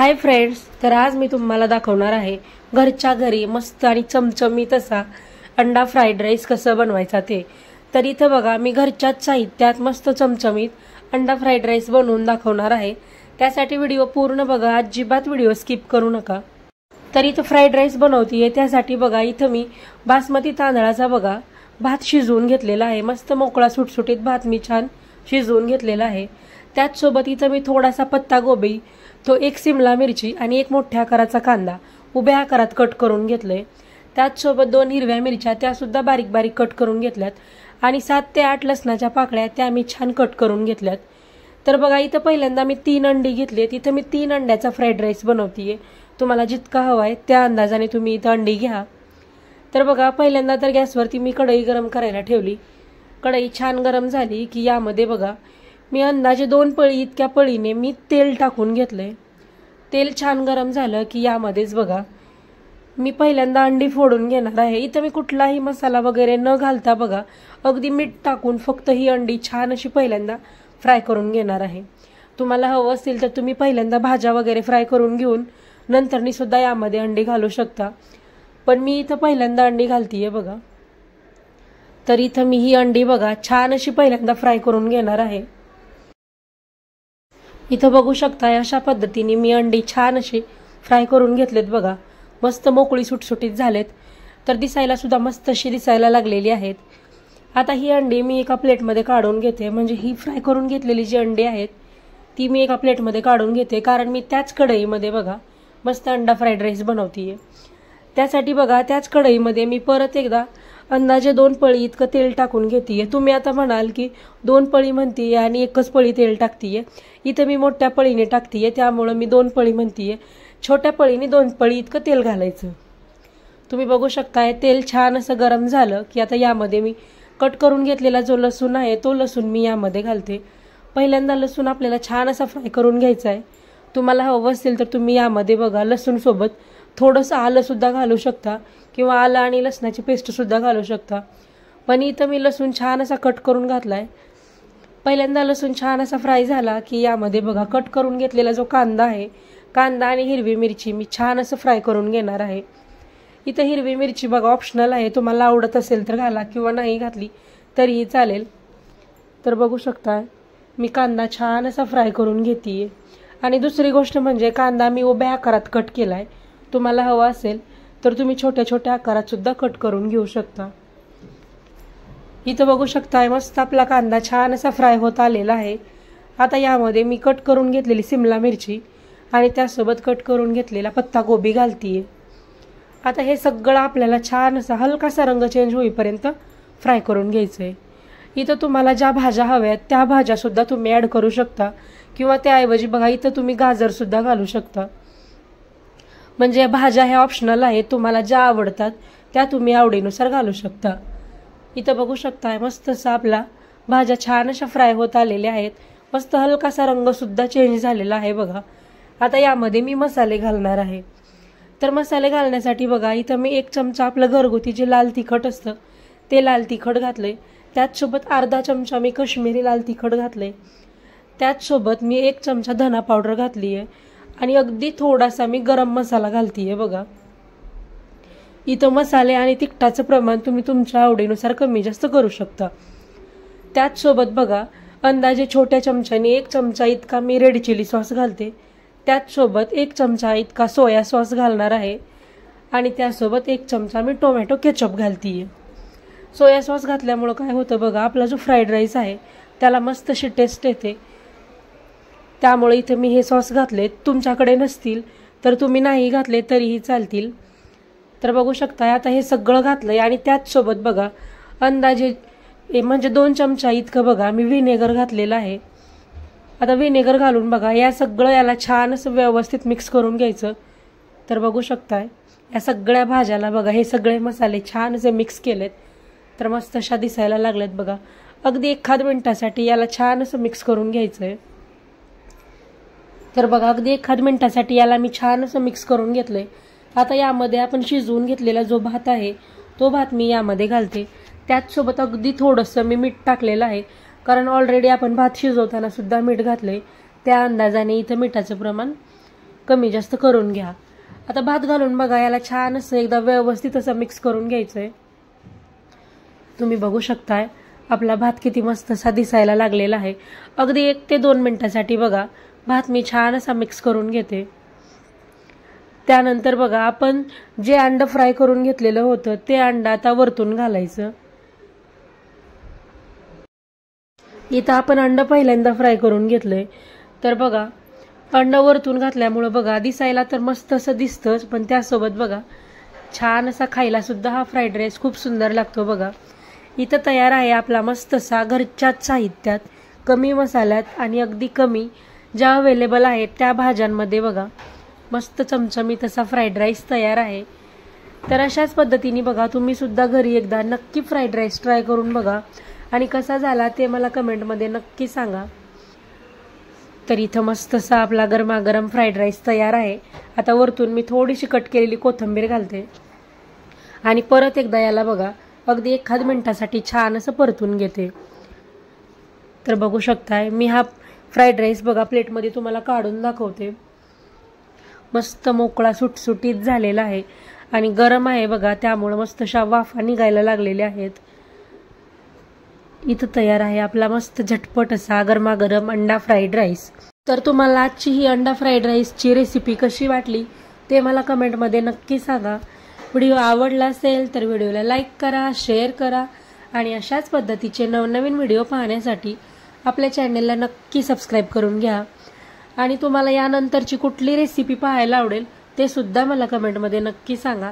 Hi friends, तर आज मी तुम्हाला दाखवणार आहे घरच्या घरी मस्त आणि चमचमीत असा अंडा फ्राईड राईस कसं बनवायचा ते। तर इथं बघा मी घरच्याच साहित्यात मस्त चमचमीत अंडा फ्राईड राईस बनवून दाखवणार आहे। त्यासाठी व्हिडिओ पूर्ण बघा, अजिबात व्हिडिओ स्किप करू नका। तर इथं फ्राईड राईस बनवतीये, त्यासाठी बघा इथं मी बासमती तांदळाचा बघा भात शिजवून घेतलेला आहे। मस्त मोकळा सुटसुटीत भात मी छान शिजवून घेतलेला आहे। त्याच सोबत इथं मी थोडासा पत्ता गोबी, तो एक सिमला मिरची आणि एक मोठ्या आकाराचा कांदा उभ्या आकारात कट करून घेतले। त्याच सोबत 2 हिरव्या मिरच्या त्या सुद्धा बारीक बारीक कट करून घेतल्यात आणि 7 ते 8 लसणाच्या पाकळ्या त्या मी छान कट करून घेतल्यात। तर बघा इथं पहिल्यांदा मी 3 अंडी घेतली। इथं मी 3 अंड्याचा फ्राईड राईस बनवतीये। तुम्हाला जितका हवा आहे त्या अंदाजाने तुम्ही इथं अंडी घ्या। तर बघा पहिल्यांदा तर गॅसवरती मी कढई गरम करायला ठेवली। कढई छान गरम झाली की यामध्ये बघा मी अंदाजे 2 पळी इतक्या पळीने मी तेल टाकून घेतले। तेल छान गरम झालं की यामध्येच बघा मी पहिल्यांदा अंडी फोडून घेणार आहे। इथं मी कुठलाही मसाला वगैरे न घालता बघा अगदी मीठ टाकून फक्त ही अंडी छान अशी पहिल्यांदा फ्राय करून घेणार आहे। तुम्हाला हवं असेल तर तुम्ही पहिल्यांदा भाज्या वगैरे फ्राय करून घेऊन नंतरनी सुद्धा यामध्ये अंडी घालू शकता, पण मी इथं पहिल्यांदा अंडी घालतीये बघा। तर इथं मी ही अंडी बघा छान अशी पहिल्यांदा फ्राय करून घेणार आहे। इथं बघू शकता अशा पद्धतीने मी अंडी छान अशी फ्राय करून घेतलेत बघा। मस्त मोकळी सुटसुटीत झालेत, तर दिसायला सुद्धा मस्त अशी दिसायला लागलेली आहेत। आता ही अंडी मी एका प्लेटमध्ये काढून घेते, म्हणजे ही फ्राय करून घेतलेली जी अंडी आहेत ती मी एका प्लेटमध्ये काढून घेते, कारण मी त्याच कढईमध्ये बघा मस्त अंडा फ्राईड राईस बनवतीये। त्यासाठी बघा त्याच कढईमध्ये मी परत एकदा अंदाजे 2 पळी इतकं तेल टाकून घेतीये। तुम्ही आता म्हणाल की 2 पळी म्हणतीये आणि एकच पळी तेल टाकतीये। इथं मी मोठ्या पळीने टाकतीये, त्यामुळे मी 2 पळी म्हणतीये। छोट्या पळीने 2 पळी इतकं तेल घालायचं। तुम्ही बघू शकताय तेल छान असं गरम झालं की आता यामध्ये मी कट करून घेतलेला जो लसूण आहे तो लसूण मी यामध्ये घालते। पहिल्यांदा लसूण आपल्याला छान असा फ्राय करून घ्यायचा आहे। तुम्हाला हवं असेल तर तुम्ही यामध्ये बघा लसूण सोबत थोडंसं आलं सुद्धा घालू शकता किंवा आलं आणि लसणाची पेस्ट सुद्धा घालू शकता, पण इथं मी लसूण छान असा कट करून घातलाय। पहिल्यांदा लसूण छान असा फ्राय झाला की यामध्ये बघा कट करून घेतलेला जो कांदा आहे, कांदा आणि हिरवी मिरची मी छान असं फ्राय करून घेणार आहे। इथं हिरवी मिरची बघा ऑप्शनल आहे, तुम्हाला आवडत असेल तर घाला किंवा नाही घातली तरीही चालेल। तर बघू शकता मी कांदा छान असा फ्राय करून घेतीये। आणि दुसरी गोष्ट म्हणजे कांदा मी उभ्या आकारात कट केलाय। तुम्हाला हवा असेल तर तुम्ही छोट्या छोट्या आकारात सुद्धा कट करून घेऊ शकता। इथं बघू शकताय मस्त आपला कांदा छान असा फ्राय होत आलेला आहे। आता यामध्ये मी कट करून घेतलेली सिमला मिरची आणि त्यासोबत कट करून घेतलेला पत्ता गोबी घालतीये। आता हे सगळं आपल्याला छान असा हलकासा रंग चेंज होईपर्यंत फ्राय करून घ्यायचंय। इथं तुम्हाला ज्या भाज्या हव्यात त्या भाज्या सुद्धा तुम्ही ॲड करू शकता, किंवा त्याऐवजी बघा इथं तुम्ही गाजर सुद्धा घालू शकता। म्हणजे भाज्या ह्या ऑप्शनल आहेत, तुम्हाला ज्या आवडतात त्या तुम्ही आवडीनुसार घालू शकता। इथं बघू शकताय मस्त असा आपला भाज्या छान अशा फ्राय होत आलेल्या आहेत। मस्त हलकासा रंग सुद्धा चेंज झालेला आहे बघा। आता यामध्ये मी मसाले घालणार आहे। तर मसाले घालण्यासाठी बघा इथं मी 1 चमचा आपलं घरगुती जे लाल तिखट असतं ते लाल तिखट घातले। त्याचसोबत अर्धा चमचा मी कश्मीरी लाल तिखट घातले। त्याचसोबत मी 1 चमचा धना पावडर घातली आहे आणि अगदी थोडासा मी गरम मसाला घालतीये बघा। इथं मसाले आणि तिखटाचं प्रमाण तुम्ही तुमच्या आवडीनुसार कमी जास्त करू शकता। त्याचसोबत बघा अंदाजे छोट्या चमच्याने 1 चमचा इतका मी रेड चिली सॉस घालते। त्याचसोबत 1 चमचा इतका सोया सॉस घालणार आहे आणि त्यासोबत 1 चमचा मी टोमॅटो केचप घालतीये। सोया सॉस घातल्यामुळं काय होतं बघा आपला जो फ्राईड राईस आहे त्याला मस्त अशी टेस्ट येते, त्यामुळे इथं मी हे सॉस घातलेत। तुमच्याकडे नसतील तर तुम्ही नाही घातले तरीही चालतील। तर बघू शकता आता हे सगळं घातलंय आणि त्याचसोबत बघा अंदाजे म्हणजे 2 चमचा इतकं बघा मी व्हिनेगर घातलेलं आहे। आता व्हिनेगर घालून बघा या सगळं याला छान असं व्यवस्थित मिक्स करून घ्यायचं। तर बघू शकताय या सगळ्या भाज्याला बघा हे सगळे मसाले छान असे मिक्स केलेत, तर मस्त अशा दिसायला लागलेत बघा। अगदी 1 मिनिटासाठी याला छान असं मिक्स करून घ्यायचंय। तर बघा अगदी 1 मिनिटासाठी याला मी छान असं मिक्स करून घेतलंय। आता यामध्ये आपण शिजवून घेतलेला जो भात आहे तो भात मी यामध्ये घालते। त्याचसोबत अगदी थोडंसं मी मीठ टाकलेलं आहे, कारण ऑलरेडी आपण भात शिजवताना सुद्धा मीठ घातले, त्या अंदाजाने इथं मिठाचं प्रमाण कमी जास्त करून घ्या। आता भात घालून बघा, याला छान असं एकदा व्यवस्थित असं मिक्स करून घ्यायचंय। तुम्ही बघू शकताय आपला भात किती मस्त असा दिसायला लागलेला आहे। अगदी 1 ते 2 मिनिटासाठी बघा भात मी छान असा मिक्स करून घेते। त्यानंतर बघा आपण जे अंड फ्राय करून घेतलेलं होतं ते अंड आता वरतून घालायचं। इथं आपण अंड पहिल्यांदा फ्राय करून घेतलंय, तर बघा अंड वरतून घातल्यामुळे बघा दिसायला तर मस्त असं दिसतंच, पण त्यासोबत बघा छान असा खायला सुद्धा हा फ्राईड राईस खूप सुंदर लागतो। बघा इथं तयार आहे आपला मस्त असा घरच्याच साहित्यात, कमी मसाल्यात आणि अगदी कमी ज्या अवेलेबल आहेत त्या भाज्यांमध्ये बघा मस्त चमचमीत असा फ्राईड राईस तयार आहे। तर अशाच पद्धतीने बघा तुम्ही सुद्धा घरी एकदा नक्की फ्राईड राईस ट्राय करून बघा आणि कसा झाला ते मला कमेंटमध्ये नक्की सांगा। तर इथं मस्त असा आपला गरमागरम फ्राईड राईस तयार आहे। आता वरतून मी थोडीशी कट केलेली कोथिंबीर घालते आणि परत एकदा याला बघा अगदी 1 मिनिटासाठी छान असं परतून घेते। तर बघू शकताय मी हा फ्राईड राईस बघा प्लेटमध्ये तुम्हाला काढून दाखवते। मस्त मोकळा सुटसुटीत झालेला आहे आणि गरम आहे बघा, त्यामुळे मस्त अशा वाफा निघायला लागलेल्या आहेत। इथं तयार आहे आपला मस्त झटपट असा गरमागरम अंडा फ्राईड राईस। तर तुम्हाला आजची ही अंडा फ्राईड राईसची रेसिपी कशी वाटली ते मला कमेंटमध्ये नक्की सांगा। व्हिडिओ आवडला असेल तर व्हिडिओला लाईक करा, शेअर करा आणि अशाच पद्धतीचे नवनवीन व्हिडिओ पाहण्यासाठी आपल्या चॅनलला नक्की सबस्क्राईब करून घ्या। आणि तुम्हाला यानंतरची कुठली रेसिपी पाहायला आवडेल ते सुद्धा मला कमेंटमध्ये नक्की सांगा।